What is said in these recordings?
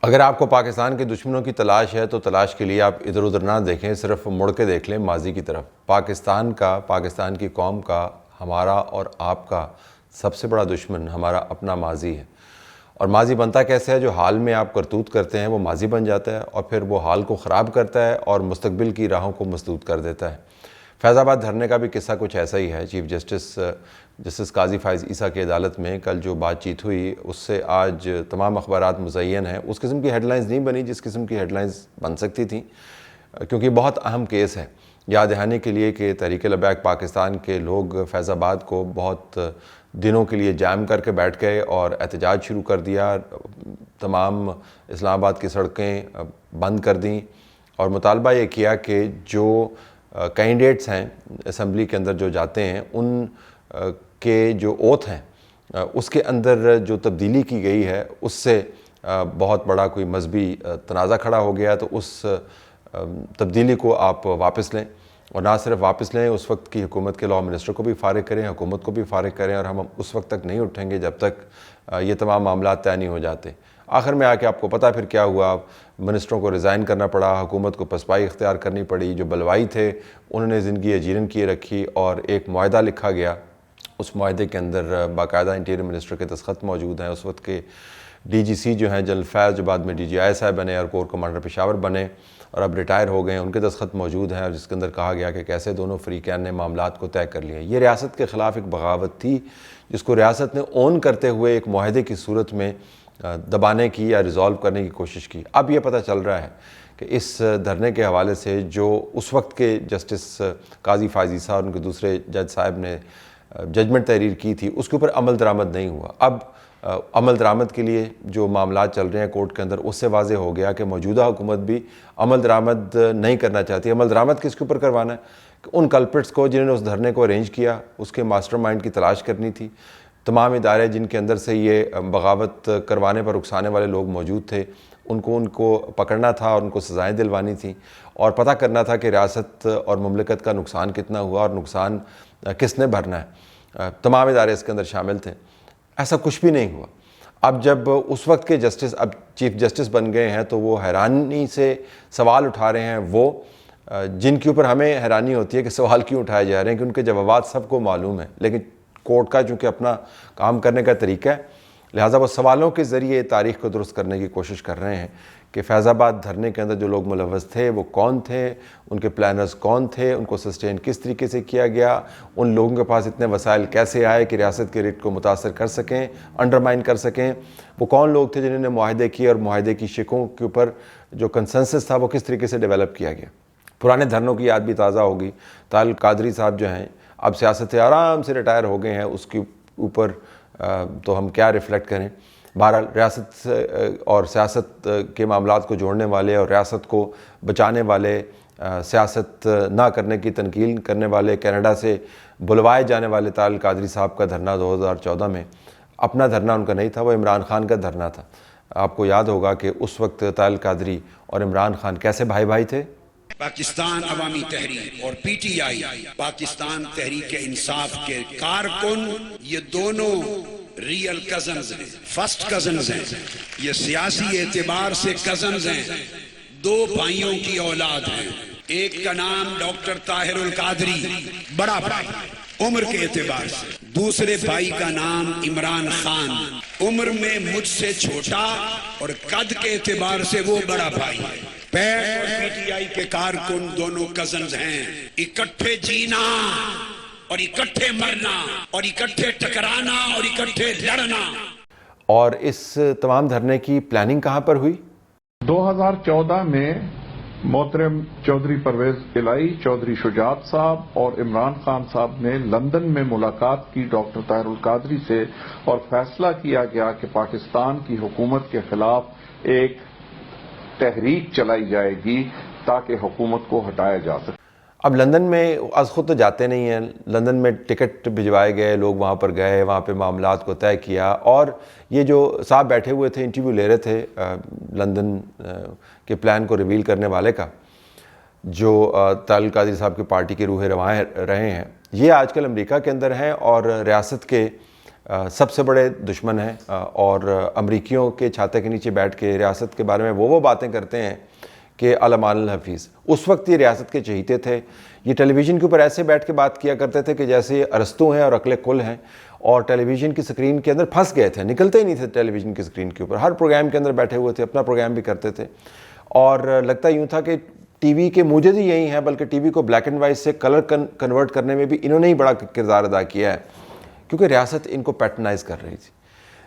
اگر آپ کو پاکستان کے دشمنوں کی تلاش ہے تو تلاش کے لیے آپ ادھر ادھر نہ دیکھیں، صرف مڑ کے دیکھ لیں ماضی کی طرف۔ پاکستان کی قوم کا، ہمارا اور آپ کا سب سے بڑا دشمن ہمارا اپنا ماضی ہے۔ اور ماضی بنتا کیسے ہے؟ جو حال میں آپ کرتوت کرتے ہیں وہ ماضی بن جاتا ہے، اور پھر وہ حال کو خراب کرتا ہے اور مستقبل کی راہوں کو مسدود کر دیتا ہے۔ فیض آباد دھرنے کا بھی قصہ کچھ ایسا ہی ہے۔ چیف جسٹس قاضی فائز عیسیٰ کی عدالت میں کل جو بات چیت ہوئی، اس سے آج تمام اخبارات مزین ہیں۔ اس قسم کی ہیڈ لائنز نہیں بنی جس قسم کی ہیڈ لائنز بن سکتی تھیں، کیونکہ بہت اہم کیس ہے۔ یاد دہانی کے لیے کہ تحریک لبیک پاکستان کے لوگ فیض آباد کو بہت دنوں کے لیے جام کر کے بیٹھ گئے اور احتجاج شروع کر دیا، تمام اسلام آباد کی سڑکیں بند کر دیں، اور مطالبہ یہ کیا کہ جو کینڈیڈیٹس ہیں اسمبلی کے اندر جو جاتے ہیں، ان کے جو اوتھ ہیں اس کے اندر جو تبدیلی کی گئی ہے، اس سے بہت بڑا کوئی مذہبی تنازع کھڑا ہو گیا، تو اس تبدیلی کو آپ واپس لیں، اور نہ صرف واپس لیں، اس وقت کی حکومت کے لاء منسٹر کو بھی فارغ کریں، حکومت کو بھی فارغ کریں، اور ہم اس وقت تک نہیں اٹھیں گے جب تک یہ تمام معاملات طے نہیں ہو جاتے۔ آخر میں آ کے آپ کو پتہ پھر کیا ہوا، منسٹروں کو ریزائن کرنا پڑا، حکومت کو پسپائی اختیار کرنی پڑی، جو بلوائی تھے انہوں نے زندگی اجیرن کیے رکھی، اور ایک معاہدہ لکھا گیا۔ اس معاہدے کے اندر باقاعدہ انٹیریئر منسٹر کے دستخط موجود ہیں۔ اس وقت کے ڈی جی سی جو ہیں جنرل فیض، جو بعد میں ڈی جی آئی صاحب بنے اور کور کمانڈر پشاور بنے اور اب ریٹائر ہو گئے ہیں، ان کے دستخط موجود ہیں، اور جس کے اندر کہا گیا کہ کیسے دونوں فریقین نے معاملات کو طے کر لیا۔ یہ ریاست کے خلاف ایک بغاوت تھی جس کو ریاست نے اون کرتے ہوئے ایک معاہدے کی صورت میں دبانے کی یا ریزالو کرنے کی کوشش کی۔ اب یہ پتہ چل رہا ہے کہ اس دھرنے کے حوالے سے جو اس وقت کے جسٹس قاضی فائز عیسیٰ اور ان کے دوسرے جج صاحب نے ججمنٹ تحریر کی تھی، اس کے اوپر عمل درآمد نہیں ہوا۔ اب عمل درآمد کے لیے جو معاملات چل رہے ہیں کورٹ کے اندر، اس سے واضح ہو گیا کہ موجودہ حکومت بھی عمل درآمد نہیں کرنا چاہتی۔ عمل درآمد کس کے اوپر کروانا ہے؟ کہ ان کلپرٹس کو جنہوں نے اس دھرنے کو ارینج کیا، اس کے ماسٹر مائنڈ کی تلاش کرنی تھی۔ تمام ادارے جن کے اندر سے یہ بغاوت کروانے پر اکسانے والے لوگ موجود تھے، ان کو پکڑنا تھا اور ان کو سزائیں دلوانی تھیں، اور پتہ کرنا تھا کہ ریاست اور مملکت کا نقصان کتنا ہوا اور نقصان کس نے بھرنا ہے۔ تمام ادارے اس کے اندر شامل تھے۔ ایسا کچھ بھی نہیں ہوا۔ اب جب اس وقت کے جسٹس اب چیف جسٹس بن گئے ہیں تو وہ حیرانی سے سوال اٹھا رہے ہیں، وہ جن کے اوپر ہمیں حیرانی ہوتی ہے کہ سوال کیوں اٹھائے جا رہے ہیں، کہ ان کے جوابات سب کو معلوم ہیں، لیکن کورٹ کا چونکہ اپنا کام کرنے کا طریقہ ہے، لہٰذا وہ سوالوں کے ذریعے تاریخ کو درست کرنے کی کوشش کر رہے ہیں کہ فیض آباد دھرنے کے اندر جو لوگ ملوث تھے وہ کون تھے، ان کے پلانرز کون تھے، ان کو سسٹین کس طریقے سے کیا گیا، ان لوگوں کے پاس اتنے وسائل کیسے آئے کہ ریاست کے ریٹ کو متاثر کر سکیں، انڈرمائن کر سکیں، وہ کون لوگ تھے جنہوں نے معاہدے کیے، اور معاہدے کی شقوں کے اوپر جو کنسنسس تھا وہ کس طریقے سے ڈیولپ کیا گیا۔ پرانے دھرنوں کی یاد بھی تازہ ہوگی۔ طاہر القادری صاحب جو ہیں اب سیاست سے آرام سے ریٹائر ہو گئے ہیں، اس کے اوپر تو ہم کیا ریفلیکٹ کریں۔ بہرحال ریاست اور سیاست کے معاملات کو جوڑنے والے اور ریاست کو بچانے والے، سیاست نہ کرنے کی تنقید کرنے والے، کینیڈا سے بلوائے جانے والے طاہر القادری صاحب کا دھرنا 2014 میں اپنا دھرنا ان کا نہیں تھا، وہ عمران خان کا دھرنا تھا۔ آپ کو یاد ہوگا کہ اس وقت طاہر القادری اور عمران خان کیسے بھائی بھائی تھے۔ پاکستان عوامی تحریک اور P T I Pakistan Tehreek Insaf کے کارکن، یہ دونوں ریئل کزنز ہیں، فرسٹ کزنز ہیں، یہ سیاسی اعتبار سے کزنز ہیں، دو بھائیوں کی اولاد ہیں۔ ایک کا نام ڈاکٹر طاہر القادری، بڑا بھائی عمر کے اعتبار سے، دوسرے بھائی کا نام عمران خان، عمر میں مجھ سے چھوٹا اور قد کے اعتبار سے وہ بڑا بھائی ہے۔ پیٹ اور پی ٹی آئی کے کارکن دونوں کزنز ہیں۔ اکٹھے جینا اور اکٹھے مرنا اور اکٹھے ٹکرانا اور اکٹھے لڑنا۔ اور اس تمام دھرنے کی پلاننگ کہاں پر ہوئی؟ 2014 میں محترم چودھری پرویز الہی، چودھری شجاعت صاحب اور عمران خان صاحب نے لندن میں ملاقات کی ڈاکٹر طاہر القادری سے، اور فیصلہ کیا گیا کہ پاکستان کی حکومت کے خلاف ایک تحریک چلائی جائے گی تاکہ حکومت کو ہٹایا جا سکے۔ اب لندن میں از خود تو جاتے نہیں ہیں، لندن میں ٹکٹ بھجوائے گئے، لوگ وہاں پر گئے، وہاں پہ معاملات کو طے کیا، اور یہ جو صاحب بیٹھے ہوئے تھے انٹرویو لے رہے تھے لندن کے پلان کو ریویل کرنے والے کا، جو طاہر القادری صاحب کی پارٹی کے روح رواں رہے ہیں، یہ آج کل امریکہ کے اندر ہیں اور ریاست کے سب سے بڑے دشمن ہیں اور امریکیوں کے چھاتے کے نیچے بیٹھ کے ریاست کے بارے میں وہ باتیں کرتے ہیں کہ علمان الحفیظ. اس وقت یہ ریاست کے چہیتے تھے. یہ ٹیلی ویژن کے اوپر ایسے بیٹھ کے بات کیا کرتے تھے کہ جیسے یہ ارسطو ہیں اور عقل کل ہیں, اور ٹیلی ویژن کی سکرین کے اندر پھنس گئے تھے, نکلتے ہی نہیں تھے ٹیلی ویژن کی سکرین کے اوپر. ہر پروگرام کے اندر بیٹھے ہوئے تھے, اپنا پروگرام بھی کرتے تھے, اور لگتا یوں تھا کہ ٹی وی کے موجد ہی یہی ہیں, بلکہ ٹی وی کو بلیک اینڈ وائٹ سے کلر کنورٹ کرنے میں بھی انہوں نے ہی بڑا کردار ادا کیا ہے, کیونکہ ریاست ان کو پیٹرنائز کر رہی تھی.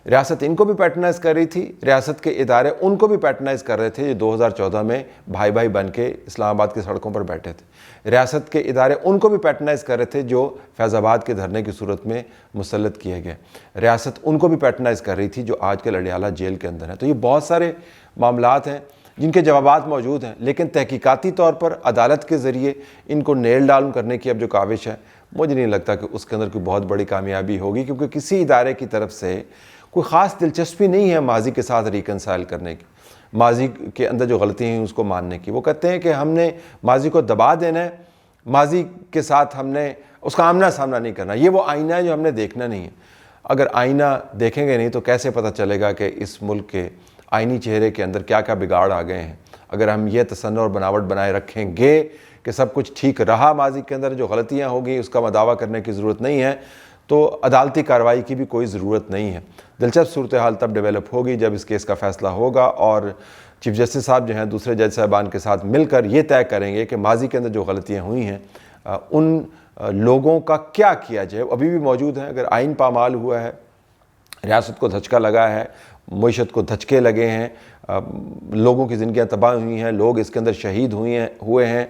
ریاست ان کو بھی پیٹرنائز کر رہی تھی, ریاست کے ادارے ان کو بھی پیٹرنائز کر رہے تھے جو 2014 میں بھائی بھائی بن کے اسلام آباد کی سڑکوں پر بیٹھے تھے. ریاست کے ادارے ان کو بھی پیٹرنائز کر رہے تھے جو فیض آباد کے دھرنے کی صورت میں مسلط کیے گئے. ریاست ان کو بھی پیٹرنائز کر رہی تھی جو آج کل اڈیالہ جیل کے اندر ہیں. تو یہ بہت سارے معاملات ہیں جن کے جوابات موجود ہیں, لیکن تحقیقاتی طور پر عدالت کے ذریعے ان کو نیل ڈاؤن کرنے کی اب جو کاوش ہے, مجھے نہیں لگتا کہ اس کے اندر کوئی بہت بڑی کامیابی ہوگی, کیونکہ کسی ادارے کی طرف سے کوئی خاص دلچسپی نہیں ہے ماضی کے ساتھ ریکنسائل کرنے کی, ماضی کے اندر جو غلطیاں ہیں اس کو ماننے کی. وہ کہتے ہیں کہ ہم نے ماضی کو دبا دینا ہے, ماضی کے ساتھ ہم نے اس کا آمنا سامنا نہیں کرنا. یہ وہ آئینہ ہے جو ہم نے دیکھنا نہیں ہے. اگر آئینہ دیکھیں گے نہیں تو کیسے پتہ چلے گا کہ اس ملک کے آئینی چہرے کے اندر کیا کیا بگاڑ آ گئے ہیں. اگر ہم یہ تصنع اور بناوٹ بنائے رکھیں گے کہ سب کچھ ٹھیک رہا ماضی کے اندر, جو غلطیاں ہوگی اس کا دعویٰ کرنے کی ضرورت نہیں ہے, تو عدالتی کارروائی کی بھی کوئی ضرورت نہیں ہے. دلچسپ صورتحال تب ڈیولپ ہوگی جب اس کیس کا فیصلہ ہوگا, اور چیف جسٹس صاحب جو ہیں دوسرے جج صاحبان کے ساتھ مل کر یہ طے کریں گے کہ ماضی کے اندر جو غلطیاں ہوئی ہیں ان لوگوں کا کیا کیا جائے. ابھی بھی موجود ہیں. اگر آئین پامال ہوا ہے, ریاست کو دھچکا لگا ہے, معیشت کو دھچکے لگے ہیں, لوگوں کی زندگیاں تباہ ہوئی ہیں, لوگ اس کے اندر شہید ہوئے ہیں,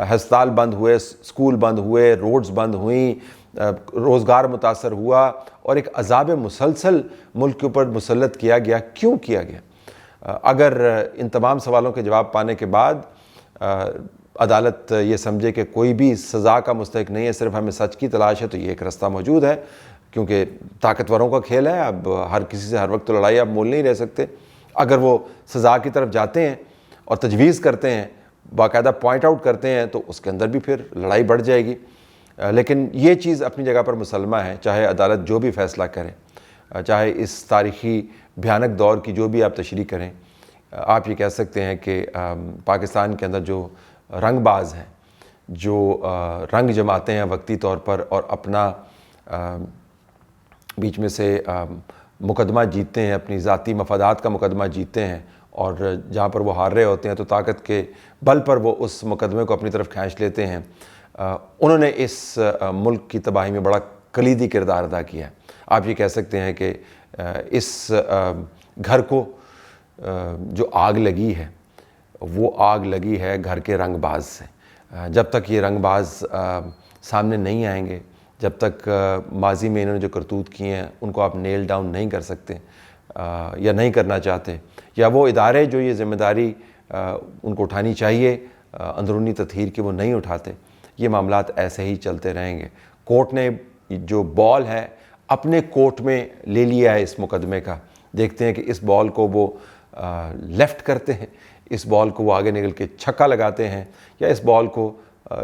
ہسپتال بند ہوئے, اسکول بند ہوئے, روڈز بند ہوئیں, روزگار متاثر ہوا, اور ایک عذاب مسلسل ملک کے اوپر مسلط کیا گیا. کیوں کیا گیا؟ اگر ان تمام سوالوں کے جواب پانے کے بعد عدالت یہ سمجھے کہ کوئی بھی سزا کا مستحق نہیں ہے, صرف ہمیں سچ کی تلاش ہے, تو یہ ایک رستہ موجود ہے, کیونکہ طاقتوروں کا کھیل ہے. اب ہر کسی سے ہر وقت تو لڑائی آپ مول نہیں رہ سکتے. اگر وہ سزا کی طرف جاتے ہیں اور تجویز کرتے ہیں, باقاعدہ پوائنٹ آؤٹ کرتے ہیں, تو اس کے اندر بھی پھر لڑائی بڑھ جائے گی. لیکن یہ چیز اپنی جگہ پر مسلمہ ہے, چاہے عدالت جو بھی فیصلہ کرے, چاہے اس تاریخی بھیانک دور کی جو بھی آپ تشریح کریں. آپ یہ کہہ سکتے ہیں کہ پاکستان کے اندر جو رنگ باز ہیں, جو رنگ جماتے ہیں وقتی طور پر اور اپنا بیچ میں سے مقدمہ جیتتے ہیں, اپنی ذاتی مفادات کا مقدمہ جیتتے ہیں, اور جہاں پر وہ ہار رہے ہوتے ہیں تو طاقت کے بل پر وہ اس مقدمے کو اپنی طرف کھینچ لیتے ہیں. انہوں نے اس ملک کی تباہی میں بڑا کلیدی کردار ادا کیا ہے. آپ یہ کہہ سکتے ہیں کہ اس گھر کو جو آگ لگی ہے وہ آگ لگی ہے گھر کے رنگ باز سے. جب تک یہ رنگ باز سامنے نہیں آئیں گے, جب تک ماضی میں انہوں نے جو کرتوت کیے ہیں ان کو آپ نیل ڈاؤن نہیں کر سکتے یا نہیں کرنا چاہتے, یا وہ ادارے جو یہ ذمہ داری ان کو اٹھانی چاہیے اندرونی تطہیر کی وہ نہیں اٹھاتے, یہ معاملات ایسے ہی چلتے رہیں گے. کورٹ نے جو بال ہے اپنے کورٹ میں لے لیا ہے اس مقدمے کا. دیکھتے ہیں کہ اس بال کو وہ لیفٹ کرتے ہیں, اس بال کو وہ آگے نکل کے چھکا لگاتے ہیں, یا اس بال کو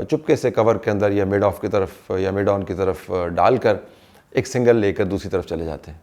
چپکے سے کور کے اندر یا مڈ آف کی طرف یا مڈ آن کی طرف ڈال کر ایک سنگل لے کر دوسری طرف چلے جاتے ہیں.